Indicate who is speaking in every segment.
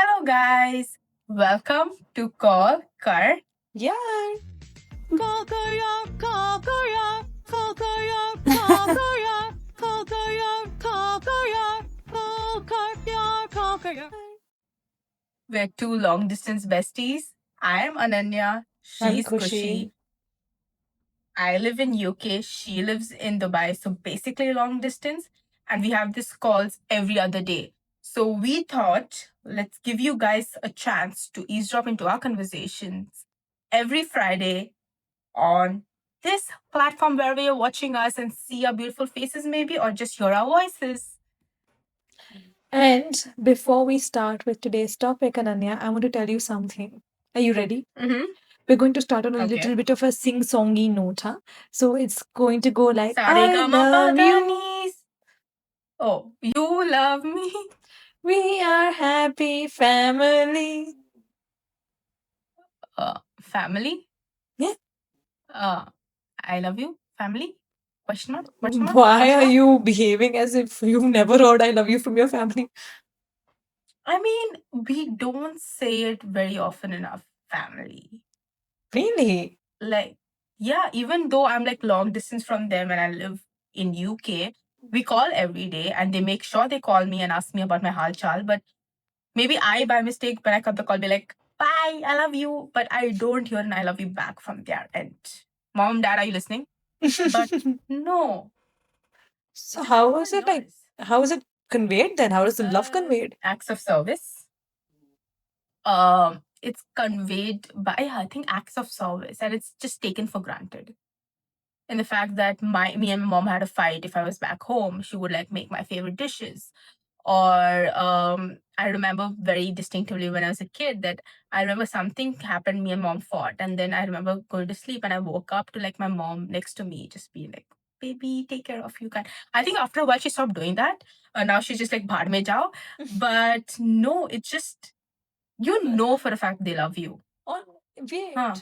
Speaker 1: Hello, guys. Welcome to Call Kar
Speaker 2: Yaaar.
Speaker 3: Call Kar Yaaar, Call Kar Yaaar, Call Kar Yaaar, Call Kar Yaaar, Call Kar Yaaar, Call Kar Yaaar, Call Kar Yaaar, Call Kar Yaaar.
Speaker 1: We're two long distance besties. I am Ananya.
Speaker 2: I'm
Speaker 1: She's
Speaker 2: Kushi.
Speaker 1: Kushi. I live in UK. She lives in Dubai. So basically long distance. And we have these calls every other day. So we thought, let's give you guys a chance to eavesdrop into our conversations every Friday on this platform where we are watching us and see our beautiful faces, maybe, or just hear our voices.
Speaker 2: And before we start with today's topic, Ananya, I want to tell you something. Are you ready?
Speaker 1: Mm-hmm.
Speaker 2: We're going to start on a
Speaker 1: Okay.
Speaker 2: little bit of a sing-songy note, huh? So it's going to go like, I
Speaker 1: Saregama
Speaker 2: love you.
Speaker 1: Padanis. Oh, you love me.
Speaker 2: We are happy family.
Speaker 1: Family.
Speaker 2: Yeah.
Speaker 1: I love you. Family. Question mark. Question mark.
Speaker 2: Why
Speaker 1: Question
Speaker 2: are
Speaker 1: mark?
Speaker 2: you behaving as if you've never heard I love you from your family?
Speaker 1: I mean, we don't say it very often enough. Family.
Speaker 2: Really?
Speaker 1: Like, yeah. Even though I'm like long distance from them and I live in UK, we call every day and they make sure they call me and ask me about my hal chal. But maybe I, by mistake, when I cut the call, be like, bye, I love you. But I don't hear an I love you back from their end. Mom, dad, are you listening? But no.
Speaker 2: So
Speaker 1: It's just
Speaker 2: how
Speaker 1: no
Speaker 2: was
Speaker 1: one
Speaker 2: it like?
Speaker 1: does.
Speaker 2: How is it conveyed then? How is the love conveyed?
Speaker 1: Acts of service. It's conveyed by, yeah, I think acts of service, and it's just taken for granted. In the fact that me and my mom had a fight. If I was back home, she would like make my favorite dishes. Or I remember very distinctively when I was a kid that I remember something happened, me and mom fought, and then I remember going to sleep and I woke up to like my mom next to me just being like, baby, take care of you. Can I think after a while she stopped doing that. Now she's just like bhaad mein jao. But no, it's just you know for a fact they love you.
Speaker 2: Oh, wait.
Speaker 1: Huh.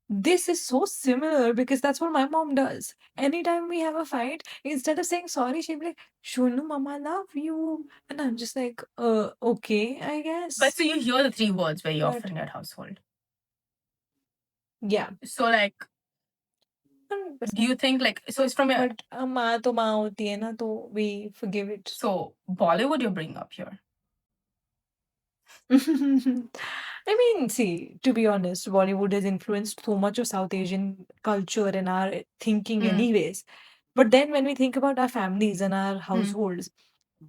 Speaker 2: This is so similar because that's what my mom does. Anytime we have a fight, instead of saying sorry, she'll be like, Shunu, mama, love you. And I'm just like, okay, I guess.
Speaker 1: But so you hear the three words very
Speaker 2: But-
Speaker 1: often in your household.
Speaker 2: Yeah.
Speaker 1: So like, do you think like so it's from your
Speaker 2: But maa to maa hoti hai na, to we forgive it.
Speaker 1: so Bollywood you bring up here?
Speaker 2: I mean, see, to be honest, Bollywood has influenced so much of South Asian culture and our thinking,
Speaker 1: Mm.
Speaker 2: anyways. But then when we think about our families and our households,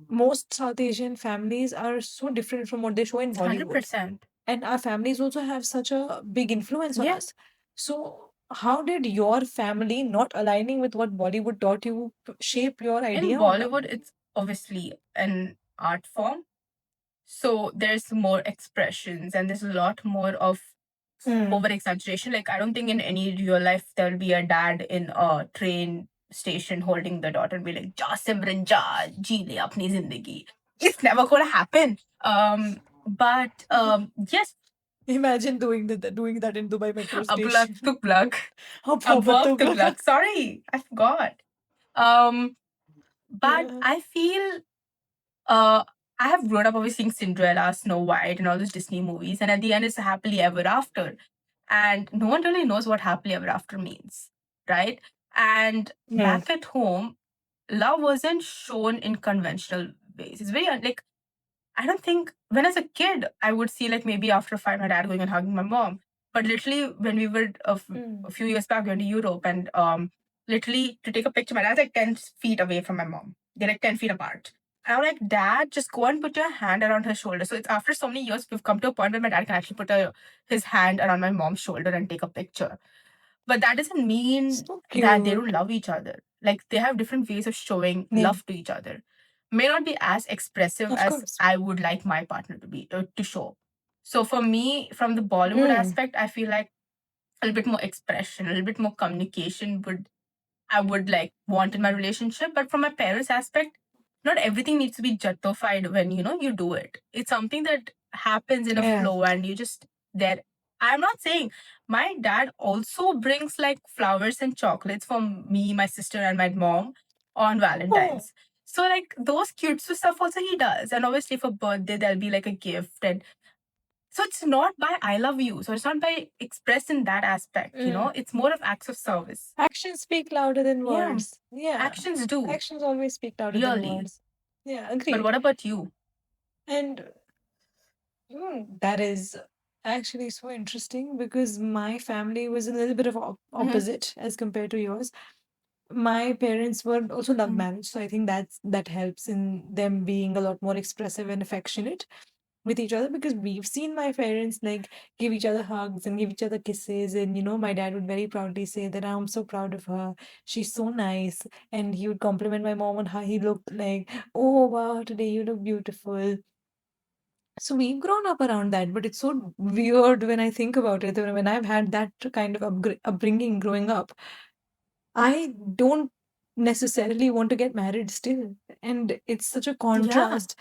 Speaker 2: most South Asian families are so different from what they show in Bollywood.
Speaker 1: 100%.
Speaker 2: And our families also have such a big influence on
Speaker 1: Yeah.
Speaker 2: us. So, how did your family not aligning with what Bollywood taught you shape your
Speaker 1: In
Speaker 2: idea on love?
Speaker 1: Bollywood, it's obviously an art form. So there's more expressions and there's a lot more of over exaggeration. Like, I don't think in any real life there'll be a dad in a train station holding the daughter and be like, Ja Simran Ja, ji le apni zindagi. It's never gonna happen. But yes,
Speaker 2: Imagine doing that in Dubai metro
Speaker 1: a plug
Speaker 2: station.
Speaker 1: to plug. Above to plug. Sorry, I forgot. But
Speaker 2: Yeah.
Speaker 1: I feel uh I have grown up obviously seeing Cinderella, Snow White, and all those Disney movies, and at the end it's a happily ever after. And no one really knows what happily ever after means, right? And back at home, love wasn't shown in conventional ways. It's very like I don't think when I was a kid, I would see like maybe after a fight, my dad going and hugging my mom. But literally, when we were a few years back, we went to Europe, and literally to take a picture, my dad's like 10 feet away from my mom. They're like 10 feet apart. And I'm like, Dad, just go and put your hand around her shoulder. So it's after so many years, we've come to a point where my dad can actually put his hand around my mom's shoulder and take a picture. But that doesn't mean
Speaker 2: So
Speaker 1: that they
Speaker 2: cute.
Speaker 1: don't love each other. Like they have different ways of showing
Speaker 2: Yeah.
Speaker 1: love to each other. May not be as expressive
Speaker 2: Of
Speaker 1: as
Speaker 2: course.
Speaker 1: I would like my partner to be to show. So for me, from the Bollywood aspect, I feel like a little bit more expression, a little bit more communication I would like want in my relationship. But from my parents' aspect, not everything needs to be justified when you do it. It's something that happens in a
Speaker 2: Yeah.
Speaker 1: flow and you just there. I'm not saying my dad also brings like flowers and chocolates for me, my sister, and my mom on Valentine's. So like those cute stuff also he does. And obviously for birthday there'll be like a gift. And so it's not by I love you. So it's not by expressed in that aspect, it's more of acts of service.
Speaker 2: Actions speak louder than
Speaker 1: Yeah.
Speaker 2: words. Yeah.
Speaker 1: Actions do.
Speaker 2: Actions always speak louder than
Speaker 1: Really.
Speaker 2: words. Yeah,
Speaker 1: But
Speaker 2: agreed.
Speaker 1: what about you?
Speaker 2: And that is actually so interesting because my family was a little bit of opposite as compared to yours. My parents were also love
Speaker 1: Mhm.
Speaker 2: marriage, so I think that helps in them being a lot more expressive and affectionate with each other, because we've seen my parents like give each other hugs and give each other kisses, and my dad would very proudly say that I'm so proud of her, she's so nice, and he would compliment my mom on how he looked, like, oh wow, today you look beautiful. So we've grown up around that, but it's so weird when I think about it. When I've had that kind of upbringing growing up, I don't necessarily want to get married still. And it's such a
Speaker 1: Yeah.
Speaker 2: contrast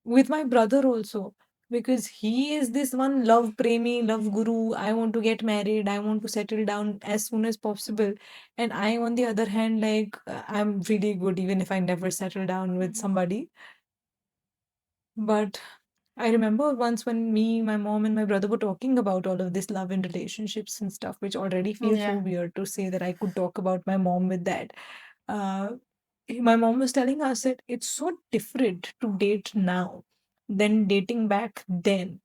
Speaker 2: with my brother also, because he is this one love premi, love guru. I want to get married, I want to settle down as soon as possible. And I, on the other hand, like, I'm really good even if I never settle down with somebody. But I remember once when me, my mom, and my brother were talking about all of this love and relationships and stuff, which already feels so
Speaker 1: Yeah.
Speaker 2: weird to say that I could talk about my mom with that. Uh, my mom was telling us that it's so different to date now than dating back then.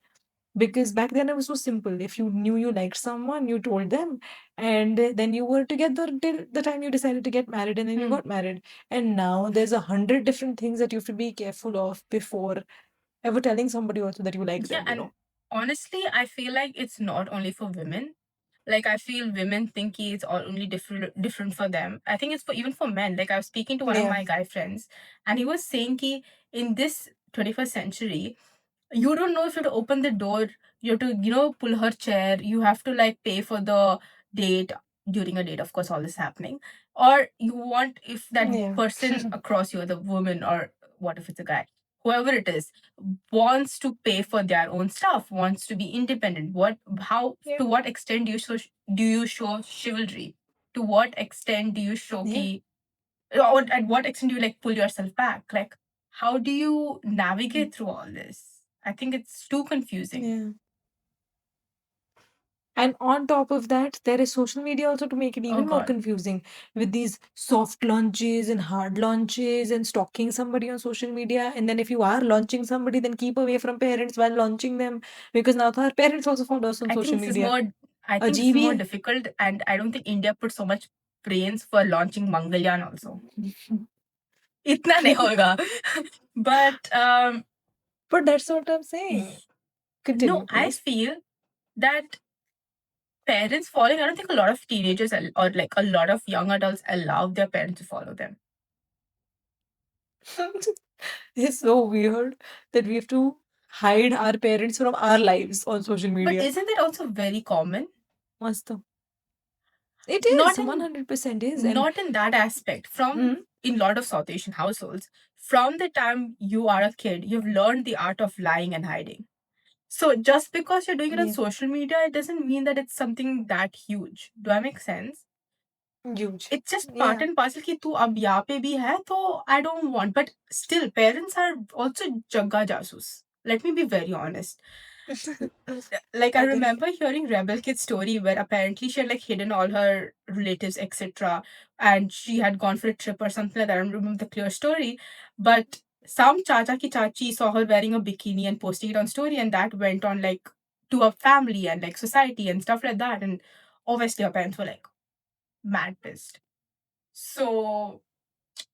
Speaker 2: Because back then it was so simple. If you knew you liked someone, you told them, and then you were together till the time you decided to get married, and then you
Speaker 1: Hmm.
Speaker 2: got married. And now there's 100 different things that you have to be careful of before ever telling somebody also that you like
Speaker 1: Yeah.
Speaker 2: them.
Speaker 1: And honestly, I feel like it's not only for women. Like I feel women think it's all only different for them. I think it's for even for men. Like I was speaking to one of
Speaker 2: Yeah.
Speaker 1: my guy friends, and he was saying ki in this 21st century, you don't know if you have to open the door, you have to, pull her chair, you have to like pay for the date during a date, of course, all this happening. Or you want if that
Speaker 2: Yeah.
Speaker 1: person across you, the woman, or what if it's a guy, whoever it is, wants to pay for their own stuff, wants to be independent. How,
Speaker 2: Yeah.
Speaker 1: to what extent do you show chivalry? To what extent do you show
Speaker 2: Yeah.
Speaker 1: or at what extent do you like pull yourself back? Like, how do you
Speaker 2: Mm.
Speaker 1: navigate through all this? I think it's too confusing.
Speaker 2: Yeah. And on top of that, there is social media also to make it
Speaker 1: Oh
Speaker 2: even more
Speaker 1: God.
Speaker 2: confusing with these soft launches and hard launches and stalking somebody on social media. And then if you are launching somebody, then keep away from parents while launching them, because now our parents also follow us on
Speaker 1: I think
Speaker 2: social
Speaker 1: this is
Speaker 2: media.
Speaker 1: more I think this is more
Speaker 2: Ajeeb
Speaker 1: difficult, and I don't think India put so much brains for launching Mangalyaan also. Itna nahi hoga. But
Speaker 2: But that's what I'm saying.
Speaker 1: no,
Speaker 2: Continue,
Speaker 1: I
Speaker 2: please.
Speaker 1: feel that parents following, I don't think a lot of teenagers or like a lot of young adults allow their parents to follow them.
Speaker 2: It's so weird that we have to hide our parents from our lives on social
Speaker 1: But
Speaker 2: media.
Speaker 1: isn't that also very common?
Speaker 2: Must. It is
Speaker 1: Not in
Speaker 2: 100% is. And
Speaker 1: not in that aspect. From
Speaker 2: mm,
Speaker 1: in lot of South Asian households, from the time you are a kid, you've learned the art of lying and hiding. So just because you're doing it on
Speaker 2: yeah,
Speaker 1: social media, it doesn't mean that it's something that huge. Do I make sense?
Speaker 2: huge.
Speaker 1: It's just part
Speaker 2: Yeah.
Speaker 1: and parcel कि तू अब यहाँ पे भी है तो I don't want. But still, parents are also jagga jasus. Let me be very honest. Like I
Speaker 2: Agree.
Speaker 1: remember hearing Rebel Kid's story where apparently she had like hidden all her relatives, etc. And she had gone for a trip or something like that. I don't remember the clear story. But some chacha ki chachi saw her wearing a bikini and posting it on story, and that went on like to her family and like society and stuff like that. And obviously her parents were like mad pissed. So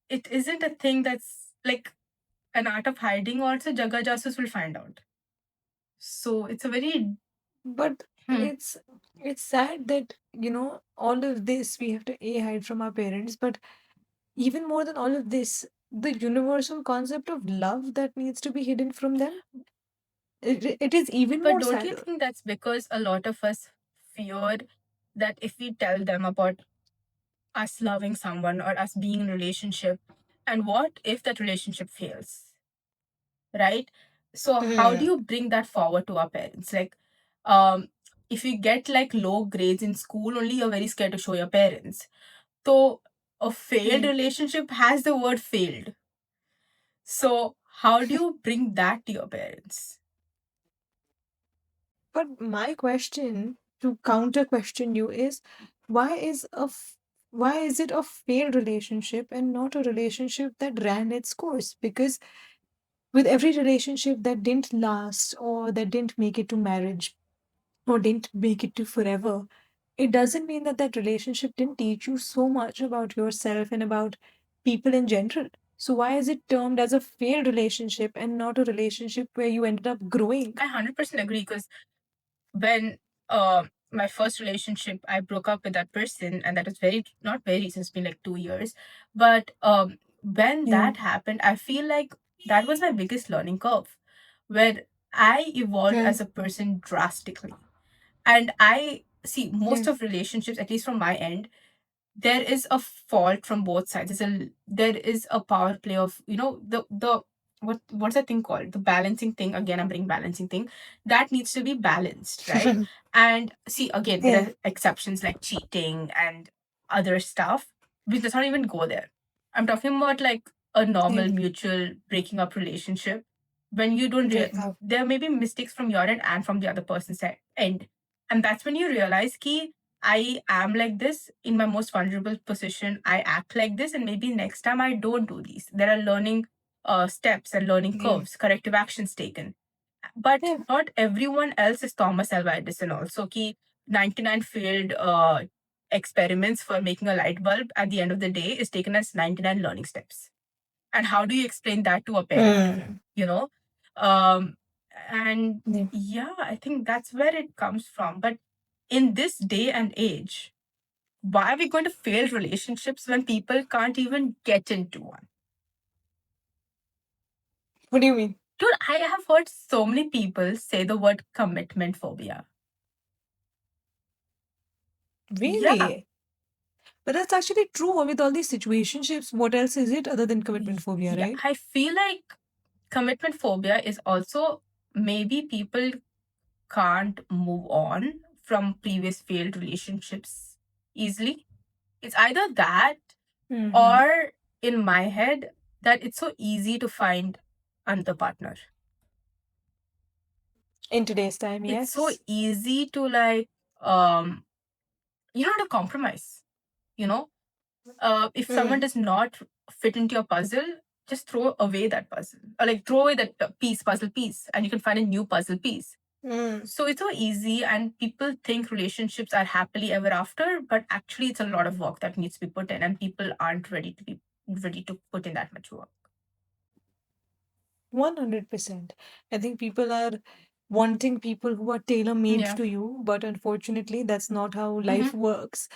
Speaker 1: it isn't a thing that's like an art of hiding, also Jaga Jasus will find out. So it's a very
Speaker 2: But
Speaker 1: hmm.
Speaker 2: it's sad that, all of this we have to hide from our parents. But even more than all of this, the universal concept of love that needs to be hidden from them, it is even
Speaker 1: But
Speaker 2: more
Speaker 1: don't you
Speaker 2: sadder.
Speaker 1: think that's because a lot of us feared that if we tell them about us loving someone or us being in a relationship, and what if that relationship fails? Right? So how do
Speaker 2: Hmm.
Speaker 1: you bring that forward to our parents? Like, um, if you get like low grades in school, only you're very scared to show your parents. So a failed
Speaker 2: Yeah.
Speaker 1: relationship has the word failed. So how do you bring that to your parents?
Speaker 2: But my question to counter question you is, why is why is it a failed relationship and not a relationship that ran its course? Because with every relationship that didn't last or that didn't make it to marriage or didn't make it to forever, it doesn't mean that that relationship didn't teach you so much about yourself and about people in general. So why is it termed as a failed relationship and not a relationship where you ended up growing?
Speaker 1: I 100% agree, because when my first relationship, I broke up with that person, and that was very not very recent, it's been like 2 years. But when
Speaker 2: Yeah.
Speaker 1: that happened, I feel like that was my biggest learning curve, where I evolved
Speaker 2: Yeah.
Speaker 1: as a person drastically. And I see most
Speaker 2: Yeah.
Speaker 1: of relationships, at least from my end, there is a fault from both sides. There is a power play of, the what's that thing called, the balancing thing. Again, I'm bringing balancing thing, that needs to be balanced, right? And see, again, there
Speaker 2: Yeah.
Speaker 1: are exceptions like cheating and other stuff, which does not even go there. I'm talking about like a
Speaker 2: Yeah.
Speaker 1: normal mutual breaking up relationship, when you don't
Speaker 2: Yeah.
Speaker 1: there may be mistakes from your end and from the other person's end, and that's when you realize ki I am like this in my most vulnerable position. I act like this, and maybe next time I don't do these. There are learning steps and learning
Speaker 2: Yeah.
Speaker 1: curves, corrective actions taken. But
Speaker 2: Yeah.
Speaker 1: not everyone else is Thomas Alva Edison. Also, ki 99 failed experiments for making a light bulb at the end of the day is taken as 99 learning steps. And how do you explain that to a parent?
Speaker 2: Mm.
Speaker 1: You know, um, and
Speaker 2: Yeah.
Speaker 1: yeah, I think that's where it comes from. But in this day and age, why are we going to fail relationships when people can't even get into one?
Speaker 2: What do you mean?
Speaker 1: Dude, I have heard so many people say the word commitment phobia. Yeah.
Speaker 2: Really? But that's actually true with all these situationships. What else is it other than commitment phobia,
Speaker 1: Yeah.
Speaker 2: right?
Speaker 1: I feel like commitment phobia is also, maybe people can't move on from previous failed relationships easily. It's either that,
Speaker 2: Mm-hmm.
Speaker 1: or in my head, that it's so easy to find another partner.
Speaker 2: In today's time,
Speaker 1: It's so
Speaker 2: yes.
Speaker 1: easy to like, um you don't have to compromise, you know. If someone
Speaker 2: Mm.
Speaker 1: does not fit into your puzzle, just throw away that puzzle, or like throw away that puzzle piece, and you can find a new puzzle piece.
Speaker 2: Mm.
Speaker 1: So it's so easy, and people think relationships are happily ever after, but actually it's a lot of work that needs to be put in, and people aren't ready to put in that much work.
Speaker 2: 100%. I think people are wanting people who are tailor made
Speaker 1: Yeah.
Speaker 2: to you, but unfortunately, that's not how life
Speaker 1: Mm-hmm.
Speaker 2: works.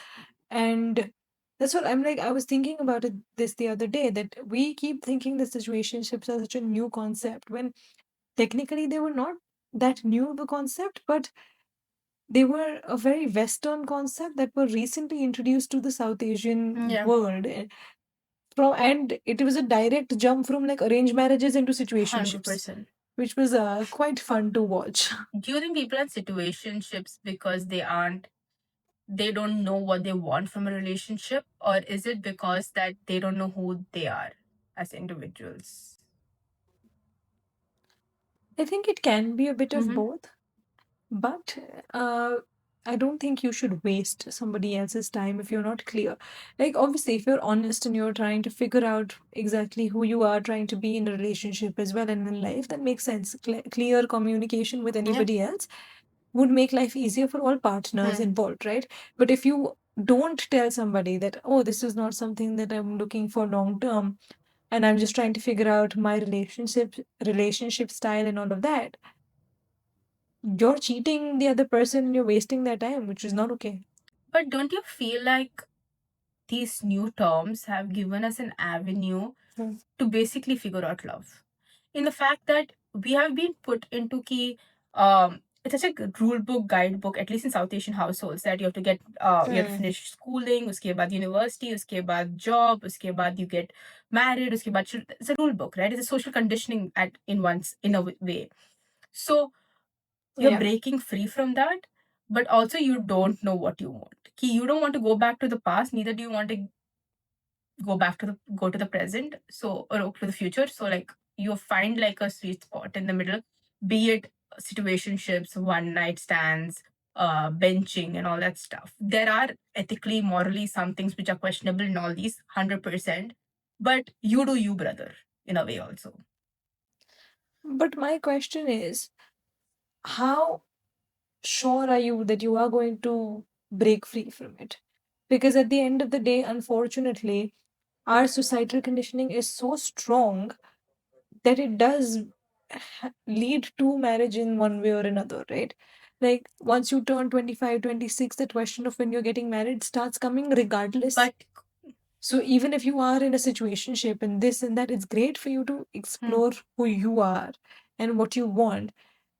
Speaker 2: And that's what I'm like. I was thinking about it this the other day, that we keep thinking that situationships are such a new concept when technically they were not that new of a concept, but they were a very Western concept that were recently introduced to the South Asian
Speaker 1: Yeah.
Speaker 2: world. From and it was a direct jump from like arranged marriages into
Speaker 1: Hundred
Speaker 2: situationships,
Speaker 1: percent.
Speaker 2: which was quite fun to watch.
Speaker 1: Do you think people are in situationships because they don't know what they want from a relationship, or is it because that they don't know who they are as individuals?
Speaker 2: I think it can be a bit of
Speaker 1: Mm-hmm.
Speaker 2: both, but uh, I don't think you should waste somebody else's time if you're not clear. Like, obviously, if you're honest and you're trying to figure out exactly who you are trying to be in a relationship as well and in life, that makes sense. Clear communication with
Speaker 1: Yeah.
Speaker 2: anybody else would make life easier for all partners
Speaker 1: Hmm.
Speaker 2: involved, right? But if you don't tell somebody that, oh, this is not something that I'm looking for long term, and I'm just trying to figure out my relationship style and all of that, you're cheating the other person and you're wasting their time, which is not okay.
Speaker 1: But don't you feel like these new terms have given us an avenue
Speaker 2: Hmm.
Speaker 1: to basically figure out love? In the fact that we have been put into it's such a rule book, guidebook, at least in South Asian households, that you have to
Speaker 2: Hmm.
Speaker 1: finish schooling, uske baad university, uske baad job, uske baad you get married, uske baad it's a rule book, right? It's a social conditioning in a way. So you're
Speaker 2: Yeah.
Speaker 1: breaking free from that, but also you don't know what you want. You don't want to go back to the past, neither do you want to go to the present, so, or to the future. So like, you find like a sweet spot in the middle, be it situationships, one night stands, benching, and all that stuff. There are ethically, morally some things which are questionable in all these, 100%. But you do you, brother, in a way also.
Speaker 2: But my question is, how sure are you that you are going to break free from it? Because at the end of the day, unfortunately, our societal conditioning is so strong that it does lead to marriage in one way or another, right? Like once you turn 25, 26, the question of when you're getting married starts coming regardless.
Speaker 1: But
Speaker 2: So even if you are in a situationship and this and that, it's great for you to explore who you are and what you want.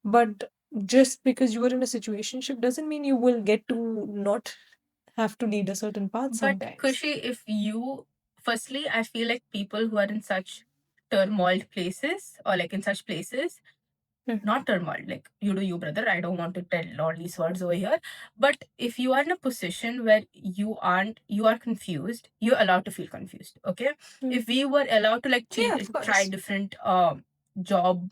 Speaker 2: But just because you are in a situationship doesn't mean you will get to not have to lead a certain path
Speaker 1: But
Speaker 2: sometimes.
Speaker 1: Kushi, if you, firstly, I feel like people who are in such turmoil places, or like in such places, not turmoil, like you do you, brother. I don't want to tell all these words over here. But if you are in a position where you are confused, you're allowed to feel confused. Okay. If we were allowed to like
Speaker 2: Yeah, of
Speaker 1: try
Speaker 2: course.
Speaker 1: different job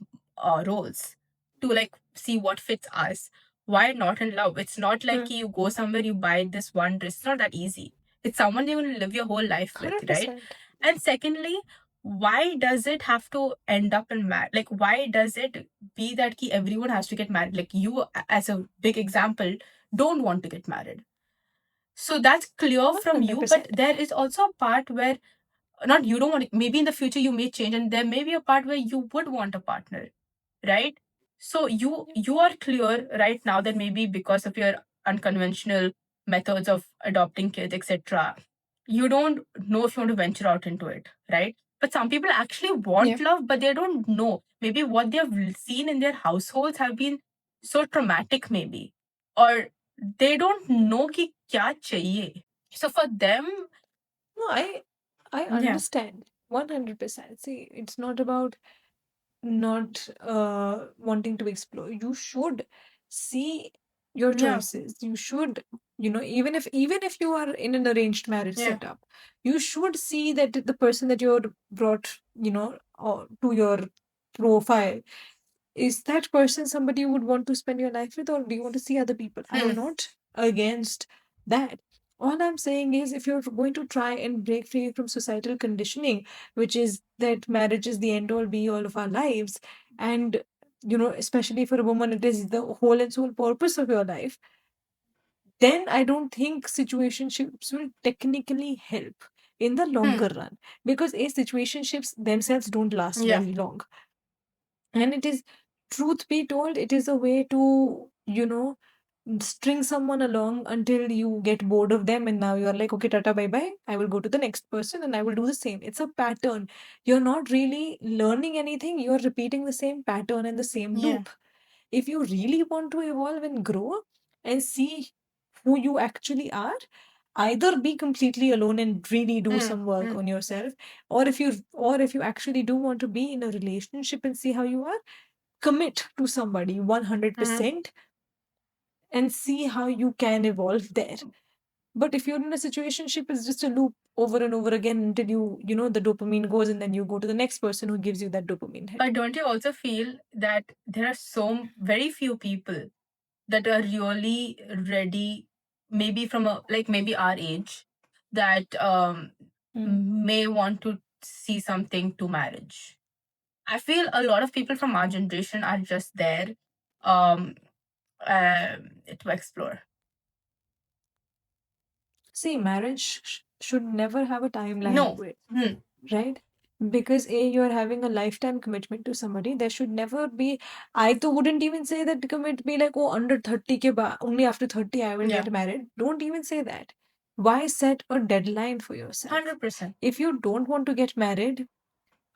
Speaker 1: roles to like see what fits us, why not in love? It's not like you go somewhere, you buy this one dress. It's not that easy. It's someone you're going to live your whole life with, right?
Speaker 2: 100%.
Speaker 1: And secondly, why does it have to end up in marriage? Like, why does it be that everyone has to get married? Like, you, as a big example, don't want to get married. So that's clear from you. But
Speaker 2: 100%.
Speaker 1: there is also a part where, not you don't want it, maybe in the future you may change, and there may be a part where you would want a partner, right? So you are clear right now that maybe because of your unconventional methods of adopting kids, etc., you don't know if you want to venture out into it, right? But some people actually want love, but they don't know. Maybe what they've seen in their households have been so traumatic, maybe, or they don't know ki kya chahiye. So for them,
Speaker 2: No, I
Speaker 1: yeah,
Speaker 2: understand 100%. See, it's not about not wanting to explore. You should see your
Speaker 1: yeah,
Speaker 2: choices. You should, even if you are in an arranged marriage
Speaker 1: yeah,
Speaker 2: setup, you should see that the person that you're brought, to your profile, is that person somebody you would want to spend your life with, or do you want to see other people? I am not against that. All I'm saying is, if you're going to try and break free from societal conditioning, which is that marriage is the end all be all of our lives, and especially for a woman, it is the whole and sole purpose of your life, then I don't think situationships will technically help in the longer run, because situationships themselves don't last
Speaker 1: yeah,
Speaker 2: very long. And it is, truth be told, it is a way to, string someone along until you get bored of them and now you're like, okay, tata, bye bye. I will go to the next person and I will do the same. It's a pattern. You're not really learning anything, you're repeating the same pattern and the same
Speaker 1: yeah,
Speaker 2: loop. If you really want to evolve and grow and see who you actually are, either be completely alone and really do some work on yourself, or if you actually do want to be in a relationship and see how you are, commit to somebody 100% and see how you can evolve there. But if you're in a situationship, it's just a loop over and over again until the dopamine goes and then you go to the next person who gives you that dopamine hit.
Speaker 1: But don't you also feel that there are so very few people that are really ready, maybe from a like maybe our age, that may want to see something to marriage? I feel a lot of people from our generation are just there um to explore.
Speaker 2: See, marriage should never have a timeline
Speaker 1: No.
Speaker 2: to it, right? Because you're having a lifetime commitment to somebody. There should never be. I too wouldn't even say that commit be like, oh, under 30 only after 30 I will
Speaker 1: Yeah.
Speaker 2: get married. Don't even say that. Why set a deadline for yourself?
Speaker 1: 100%.
Speaker 2: If you don't want to get married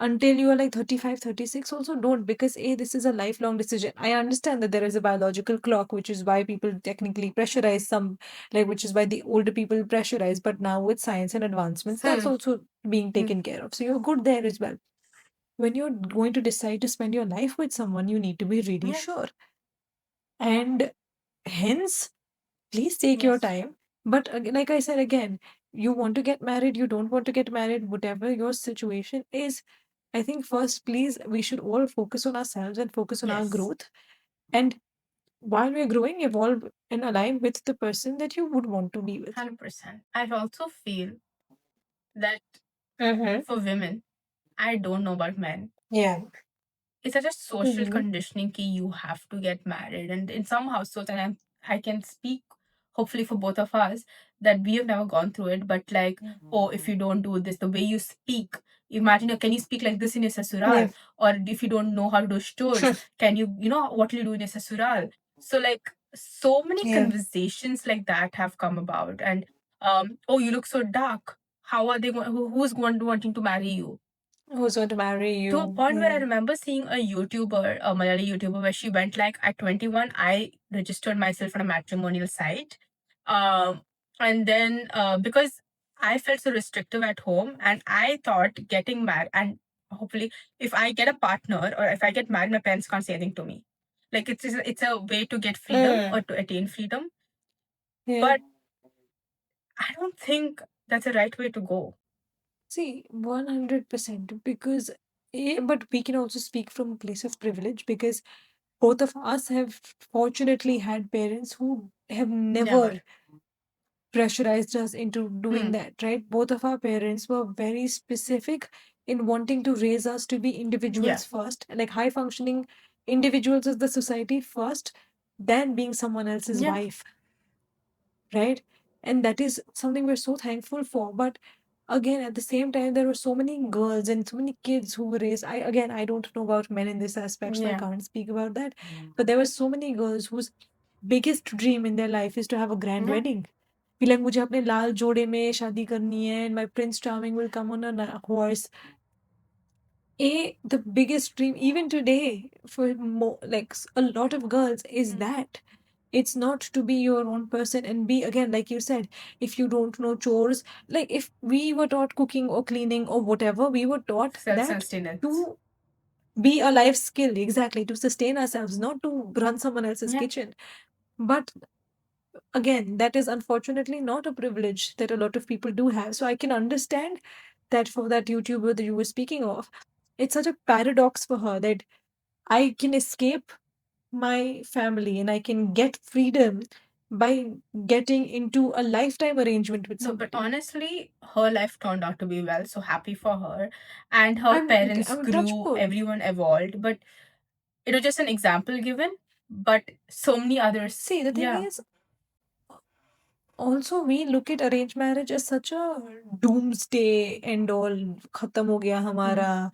Speaker 2: until you are like 35, 36, also don't, because this is a lifelong decision. I understand that there is a biological clock, which is why people technically pressurize some, like, which is why the older people pressurize, but now with science and advancements, that's also being taken care of, so you're good there as well. When you're going to decide to spend your life with someone, you need to be really sure, and hence, please take your time. But like I said again, you want to get married, you don't want to get married, whatever your situation is, I think first, please, we should all focus on ourselves and focus on our
Speaker 1: Yes.
Speaker 2: growth. And while we're growing, evolve and align with the person that you would want to be with.
Speaker 1: 100%. I also feel that
Speaker 2: Mm-hmm.
Speaker 1: for women, I don't know about men.
Speaker 2: Yeah.
Speaker 1: It's such a social
Speaker 2: Mm-hmm.
Speaker 1: conditioning key. You have to get married, and in some households, and I can speak hopefully for both of us that we have never gone through it, but like, oh, if you don't do this, the way you speak, imagine, can you speak like this in your
Speaker 2: Yeah.
Speaker 1: sasural? Or if you don't know how to do stores, can you know what will you do in your sasural? So like, so many
Speaker 2: Yeah.
Speaker 1: conversations like that have come about, and oh, you look so dark, how are they going, who's going to wanting to marry you?
Speaker 2: Who's going to marry
Speaker 1: To a
Speaker 2: you?
Speaker 1: point where I
Speaker 2: Yeah.
Speaker 1: remember seeing a YouTuber, a Malayali YouTuber, where she went like, at 21, I registered myself on a matrimonial site. Um, and then because I felt so restrictive at home, and I thought getting married, and hopefully, if I get a partner or if I get married, my parents can't say anything to me. Like it's a way to get freedom
Speaker 2: Mm.
Speaker 1: or to attain freedom.
Speaker 2: Yeah.
Speaker 1: But I don't think that's the right way to go.
Speaker 2: See, 100%. Because, but we can also speak from a place of privilege because both of us have fortunately had parents who have
Speaker 1: Never.
Speaker 2: never pressurized us into doing
Speaker 1: Hmm.
Speaker 2: that, right? Both of our parents were very specific in wanting to raise us to be
Speaker 1: Yeah.
Speaker 2: individuals first, like high functioning individuals of the society first, than being someone else's
Speaker 1: Yeah.
Speaker 2: wife, right? And that is something we're so thankful for. But again, at the same time, there were so many girls and so many kids who were raised. I don't know about men in this aspect, so I
Speaker 1: Yeah.
Speaker 2: can't speak about that. But there were so many girls whose biggest dream in their life is to have a grand
Speaker 1: Yeah.
Speaker 2: wedding. Be like, मुझे अपने लाल जोड़े में शादी करनी है, and my Prince Charming will come on a horse. The biggest dream, even today, for a lot of girls, is that it's not to be your own person and be, again, like you said, if you don't know chores, like if we were taught cooking or cleaning or whatever, we were taught that
Speaker 1: Self-sustenance.
Speaker 2: to be a life skill, exactly, to sustain ourselves, not to run someone else's
Speaker 1: Yeah.
Speaker 2: kitchen. But again, that is unfortunately not a privilege that a lot of people do have. So I can understand that for that YouTuber that you were speaking of, it's such a paradox for her that I can escape my family and I can get freedom by getting into a lifetime arrangement with
Speaker 1: No, but
Speaker 2: somebody.
Speaker 1: honestly, her life turned out to be well, so happy for her. And her
Speaker 2: I'm
Speaker 1: parents
Speaker 2: I'm touch
Speaker 1: grew,
Speaker 2: wood.
Speaker 1: everyone evolved. But it was just an example given, but so many others.
Speaker 2: See, the thing
Speaker 1: Yeah.
Speaker 2: is, also we look at arranged marriage as such a doomsday and all, khatam ho gaya hamara,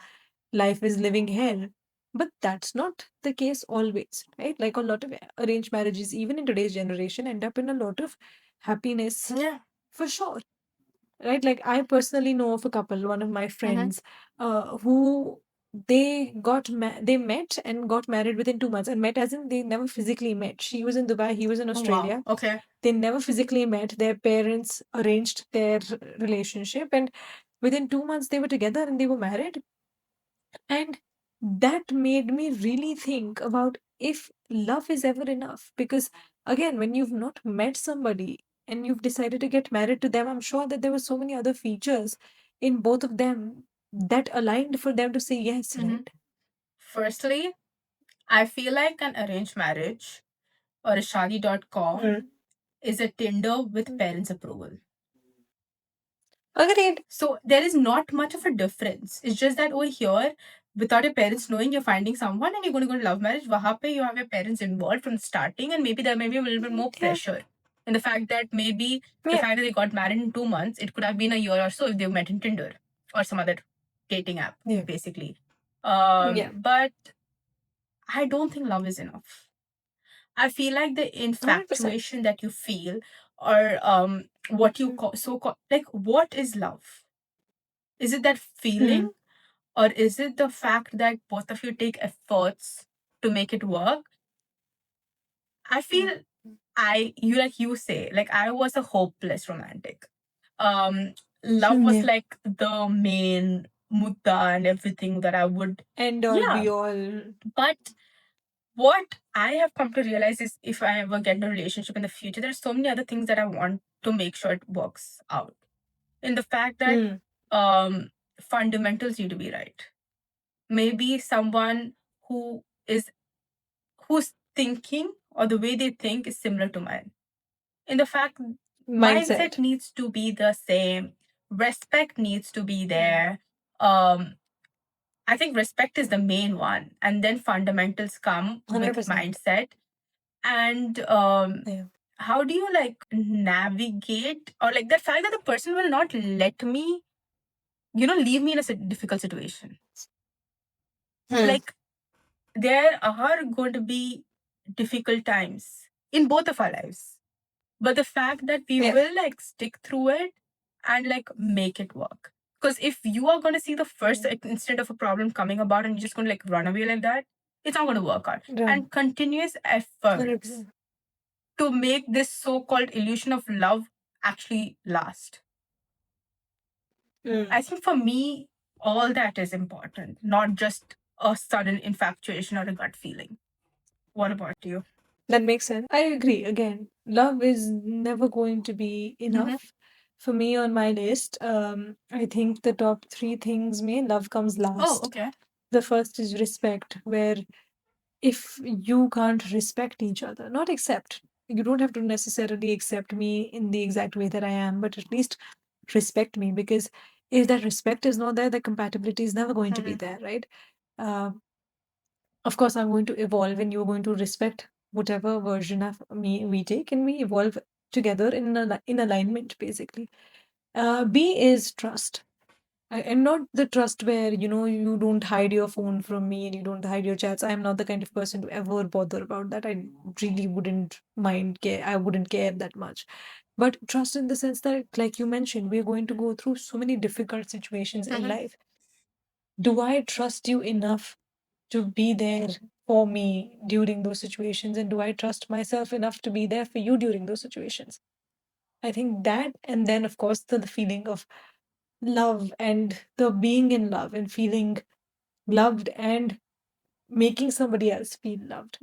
Speaker 2: life is living hell. But that's not the case always, right? Like a lot of arranged marriages, even in today's generation, end up in a lot of happiness,
Speaker 1: Yeah.
Speaker 2: for sure. Right? Like I personally know of a couple, one of my friends, who they met and got married within 2 months, and met as in they never physically met. She was in Dubai, he was in
Speaker 1: Oh, wow.
Speaker 2: Australia.
Speaker 1: Okay.
Speaker 2: They never physically met. Their parents arranged their relationship, and within 2 months they were together and they were married. And that made me really think about if love is ever enough. Because again, when you've not met somebody and you've decided to get married to them, I'm sure that there were so many other features in both of them that aligned for them to say yes, right?
Speaker 1: Firstly, I feel like an arranged marriage or a shadi.com
Speaker 2: Mm.
Speaker 1: is a Tinder with parents' approval.
Speaker 2: Agreed.
Speaker 1: So there is not much of a difference. It's just that over here, without your parents knowing, you're finding someone and you're going to go to love marriage. Wahan pe you have your parents involved from starting, and maybe there may be a little bit more
Speaker 2: Yeah.
Speaker 1: pressure. And the fact that maybe the
Speaker 2: Yeah.
Speaker 1: fact that they got married in 2 months, it could have been a year or so if they met in Tinder or some other dating app,
Speaker 2: Yeah.
Speaker 1: basically.
Speaker 2: Yeah.
Speaker 1: But I don't think love is enough. I feel like the
Speaker 2: 100%.
Speaker 1: infatuation that you feel, or what you call like, what is love? Is it that feeling, or is it the fact that both of you take efforts to make it work? I feel like you say, like I was a hopeless romantic. Love was
Speaker 2: Yeah.
Speaker 1: like the main mutta and everything that I would.
Speaker 2: And all
Speaker 1: Yeah.
Speaker 2: be all.
Speaker 1: But what I have come to realize is if I ever get in a relationship in the future, there's so many other things that I want to make sure it works out. In the fact that fundamentals need to be right. maybe someone who is who's thinking or the way they think is similar to mine. In the fact, mindset
Speaker 2: Mindset.
Speaker 1: needs to be the same, respect needs to be there. Um, I think respect is the main one, and then fundamentals come with
Speaker 2: 100%.
Speaker 1: mindset. And
Speaker 2: Yeah.
Speaker 1: how do you like navigate, or like the fact that the person will not let me, leave me in a difficult situation. Like, there are going to be difficult times in both of our lives, but the fact that we
Speaker 2: Yeah.
Speaker 1: will like stick through it and like make it work. Because if you are going to see the first instant of a problem coming about and you're just going to like run away like that, it's not going to work out.
Speaker 2: Right.
Speaker 1: And continuous efforts
Speaker 2: 100%.
Speaker 1: to make this so-called illusion of love actually last. I think for me, all that is important, not just a sudden infatuation or a gut feeling. What about you?
Speaker 2: That makes sense. I agree. Again, love is never going to be enough. For me on my list, I think the top three things may love comes
Speaker 1: Oh,
Speaker 2: last.
Speaker 1: okay.
Speaker 2: The first is respect, where if you can't respect each other, not accept, you don't have to necessarily accept me in the exact way that I am, but at least respect me, because if that respect is not there, the compatibility is never going to be there, right? Uh, of course, I'm going to evolve, and you're going to respect whatever version of me we take, and we evolve together in alignment, basically. B is trust. And not the trust where, you don't hide your phone from me and you don't hide your chats. I am not the kind of person to ever bother about that. I really wouldn't mind care. I wouldn't care that much. But trust in the sense that, like you mentioned, we're going to go through so many difficult situations in life. Do I trust you enough to be there for me during those situations? And do I trust myself enough to be there for you during those situations? I think that, and then, of course, the feeling of love and the being in love and feeling loved and making somebody else feel loved.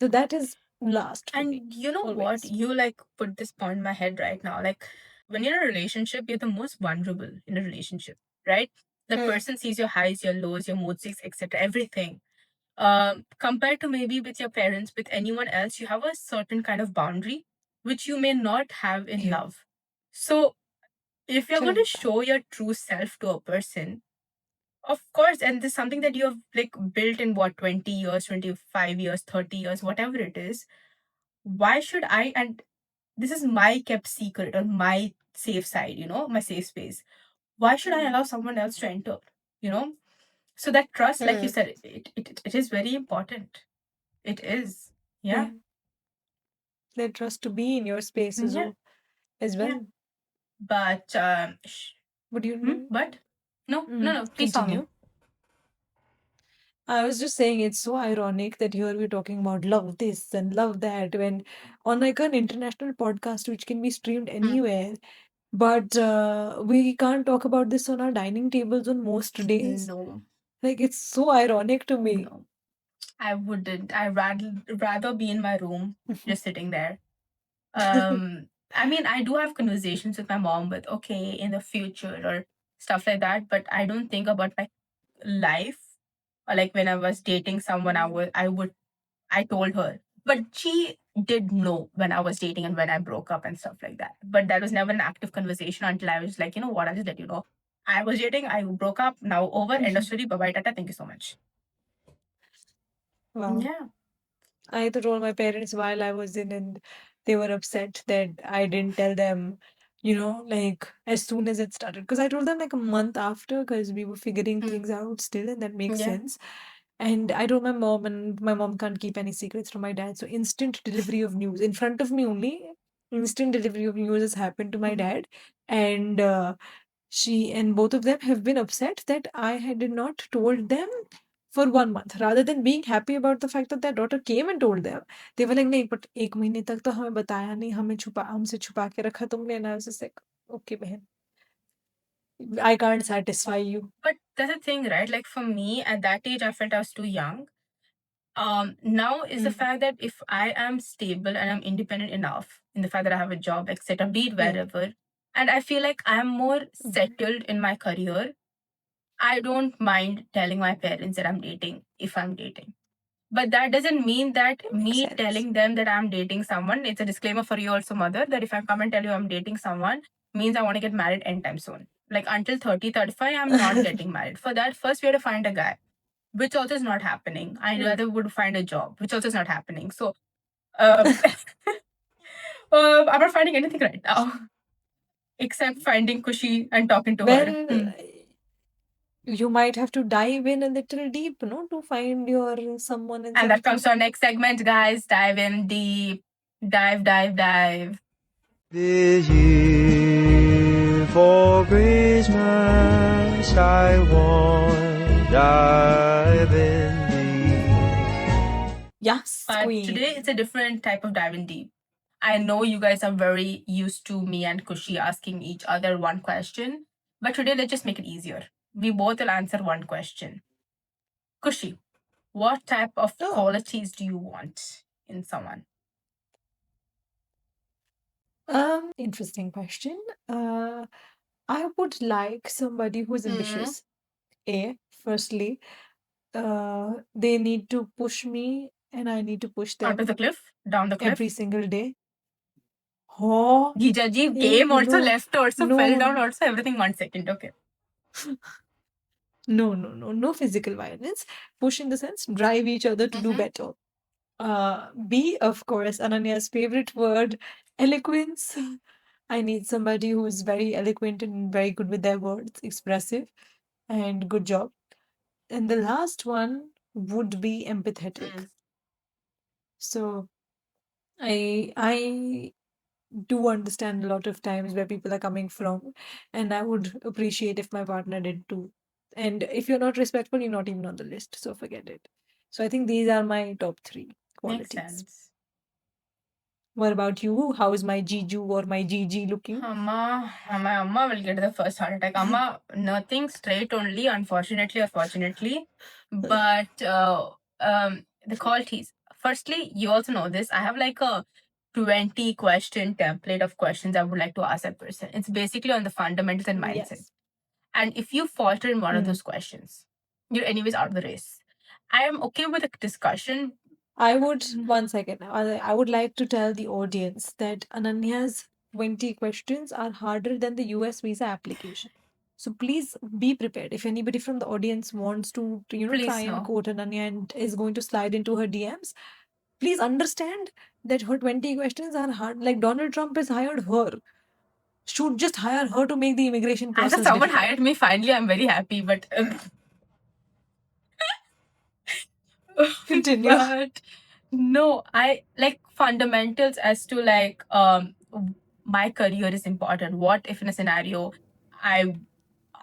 Speaker 2: So that is last for me,
Speaker 1: And you know what?
Speaker 2: always.
Speaker 1: You like put this point in my head right now. Like, when you're in a relationship, you're the most vulnerable in a relationship, right? The person sees your highs, your lows, your mood swings, etc. Everything. Compared to maybe with your parents, with anyone else, you have a certain kind of boundary which you may not have in
Speaker 2: Yeah,
Speaker 1: love. So if you're going to
Speaker 2: correct.
Speaker 1: show your true self to a person, of course, and this is something that you have like built in what, 20 years, 25 years, 30 years, whatever it is, why should I, and this is my kept secret or my safe side, my safe space. Why should I allow someone else to enter? You know? So that trust, like you said, it is very important. It is. Yeah.
Speaker 2: Yeah, let trust to be in your space as
Speaker 1: Yeah.
Speaker 2: well. As
Speaker 1: Yeah.
Speaker 2: well.
Speaker 1: But
Speaker 2: Would you
Speaker 1: but no, please tell me.
Speaker 2: continue? I was just saying it's so ironic that here we're talking about love this and love that when on like an international podcast which can be streamed anywhere. But we can't talk about this on our dining tables on most days.
Speaker 1: No,
Speaker 2: Like, it's so ironic to me.
Speaker 1: no. I wouldn't. I'd rather be in my room, just sitting there. I mean, I do have conversations with my mom with okay in the future or stuff like that, but I don't think about my life. Or like when I was dating someone, I told her, but she did know when I was dating and when I broke up and stuff like that. But that was never an active conversation until I was like, you know what, I'll just let you know. I was dating, I broke up, now over, end of story, bye bye, tata, thank you so much.
Speaker 2: Wow.
Speaker 1: Yeah.
Speaker 2: I had to told my parents while I was in, and they were upset that I didn't tell them, like as soon as it started. Because I told them like a month after, because we were figuring things out still, and that makes
Speaker 1: Yeah.
Speaker 2: sense. And I told my mom, and my mom can't keep any secrets from my dad. So instant delivery of news in front of me only. Instant delivery of news has happened to my dad, and she and both of them have been upset that I had not told them for 1 month, rather than being happy about the fact that their daughter came and told them. They were like, नहीं, but 1 महीने तक तो हमें बताया नहीं, हमसे छुपा के रखा तुमने. And I was just like, okay, बहन, I can't satisfy you.
Speaker 1: But that's the thing, right? Like for me, at that age, I felt I was too young. Now is the fact that if I am stable and I'm independent enough in the fact that I have a job, etc., be it
Speaker 2: Yeah.
Speaker 1: wherever, and I feel like I'm more settled in my career, I don't mind telling my parents that I'm dating if I'm dating. But that doesn't mean that
Speaker 2: Makes
Speaker 1: me
Speaker 2: sense.
Speaker 1: telling them that I'm dating someone, it's a disclaimer for you also, mother, that if I come and tell you I'm dating someone, means I want to get married anytime soon. Like until 30, 35, I'm not getting married. For that, first we have to find a guy, which also is not happening. I
Speaker 2: Hmm.
Speaker 1: rather would find a job, which also is not happening. So I'm not finding anything right now, except finding Kushi and talking to her.
Speaker 2: Well, you might have to dive in a little deep, no, to find your someone and
Speaker 1: And that comes
Speaker 2: something.
Speaker 1: to our next segment, guys. Dive in deep. Dive, dive, dive.
Speaker 4: This year for Christmas I want dive in deep.
Speaker 2: Yes,
Speaker 1: But
Speaker 2: queen.
Speaker 1: today it's a different type of dive in deep. I know you guys are very used to me and Kushi asking each other one question, but today let's just make it easier. We both will answer one question. Kushi, what type of
Speaker 2: Oh.
Speaker 1: qualities do you want in someone?
Speaker 2: Interesting question. I would like somebody who's ambitious. Firstly, they need to push me and I need to push
Speaker 1: Out
Speaker 2: them
Speaker 1: of the cliff? Down the cliff?
Speaker 2: every single day. Oh,
Speaker 1: Gijaji came also,
Speaker 2: no,
Speaker 1: left also, fell down
Speaker 2: no,
Speaker 1: also, everything 1 second. Okay.
Speaker 2: no physical violence. Push in the sense, drive each other to do better. B, of course, Ananya's favorite word, eloquence. I need somebody who is very eloquent and very good with their words, expressive, and good job. And the last one would be empathetic. So I do understand a lot of times where people are coming from, and I would appreciate if my partner did too. And if you're not respectful, you're not even on the list, so forget it. So I think these are my top three
Speaker 1: Makes
Speaker 2: qualities.
Speaker 1: sense.
Speaker 2: What about you? How is my Jiju or my Gigi looking?
Speaker 1: Amma will get the first heart attack. Amma, nothing straight only, unfortunately or fortunately. But the qualities. Firstly, you also know this. I have like a 20 question template of questions I would like to ask that person. It's basically on the fundamentals and mindset.
Speaker 2: Yes.
Speaker 1: And if you falter in one of
Speaker 2: Mm.
Speaker 1: those questions, you're anyways out of the race. I am okay with a discussion.
Speaker 2: I would, one second, I would like to tell the audience that Ananya's 20 questions are harder than the US visa application. So please be prepared. If anybody from the audience wants to
Speaker 1: Please
Speaker 2: try and
Speaker 1: no.
Speaker 2: quote Ananya and is going to slide into her DMs, please understand that her 20 questions are hard. Like Donald Trump has hired her. Should just hire her to make the immigration
Speaker 1: I thought
Speaker 2: process
Speaker 1: someone
Speaker 2: difficult.
Speaker 1: hired me. Finally, I'm very happy. But
Speaker 2: Continue.
Speaker 1: but no, I like fundamentals as to like my career is important. What if in a scenario I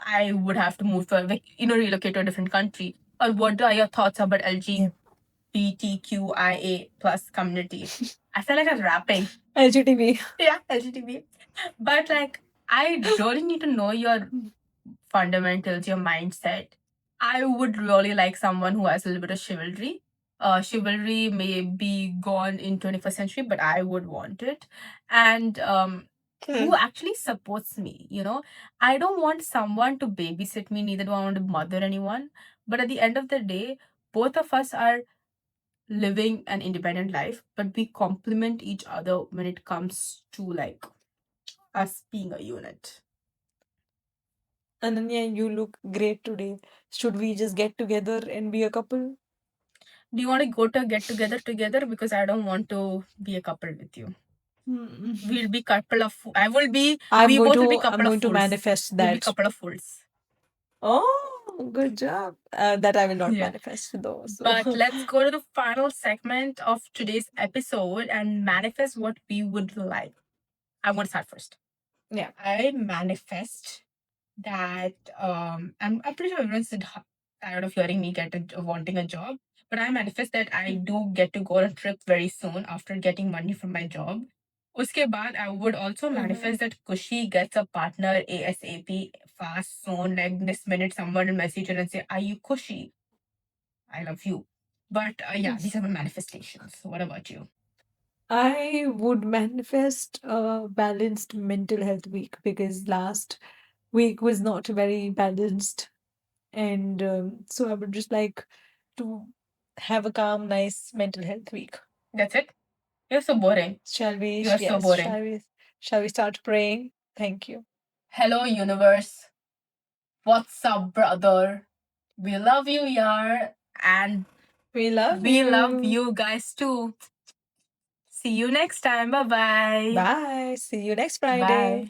Speaker 1: I would have to move to like relocate to a different country? Or what are your thoughts about LGBTQIA plus community? I feel like I'm rapping.
Speaker 2: LGTB.
Speaker 1: Yeah, LGTB. But like I really need to know your fundamentals, your mindset. I would really like someone who has a little bit of chivalry. Chivalry may be gone in 21st century, but I would want it. And who actually supports me, I don't want someone to babysit me, neither do I want to mother anyone. But at the end of the day, both of us are living an independent life, but we complement each other when it comes to like us being a unit.
Speaker 2: Ananya, you look great today. Should we just get together and be a couple?
Speaker 1: Do you want to go to a get together together? Because I don't want to be a couple with you. We'll be couple of. I will be. We both will be couple
Speaker 2: I'm
Speaker 1: of
Speaker 2: going to
Speaker 1: fools.
Speaker 2: manifest
Speaker 1: We'll be
Speaker 2: that.
Speaker 1: couple of fools.
Speaker 2: Oh, good job. That I will not
Speaker 1: Yeah.
Speaker 2: manifest though. So.
Speaker 1: But let's go to the final segment of today's episode and manifest what we would like. I'm going to start first.
Speaker 2: Yeah.
Speaker 1: I manifest that I'm pretty sure everyone's tired of hearing me wanting a job, but I manifest that I do get to go on a trip very soon after getting money from my job. Uske baad, I would also manifest that Kushi gets a partner ASAP fast soon. Like this minute, someone will message her and say, "Are you Kushi? I love you." But yeah, these are my manifestations. What about you?
Speaker 2: I would manifest a balanced mental health week because last week was not very balanced. And so I would just like to have a calm, nice mental health week.
Speaker 1: That's it. You're so boring.
Speaker 2: Shall we?
Speaker 1: You are so
Speaker 2: Yes.
Speaker 1: boring.
Speaker 2: Shall we start praying? Thank you.
Speaker 1: Hello, universe. What's up, brother? We love you, yaar. And
Speaker 2: We love
Speaker 1: we
Speaker 2: you.
Speaker 1: love you guys too. See you next time. Bye bye.
Speaker 2: Bye. See you next Friday.
Speaker 1: Bye.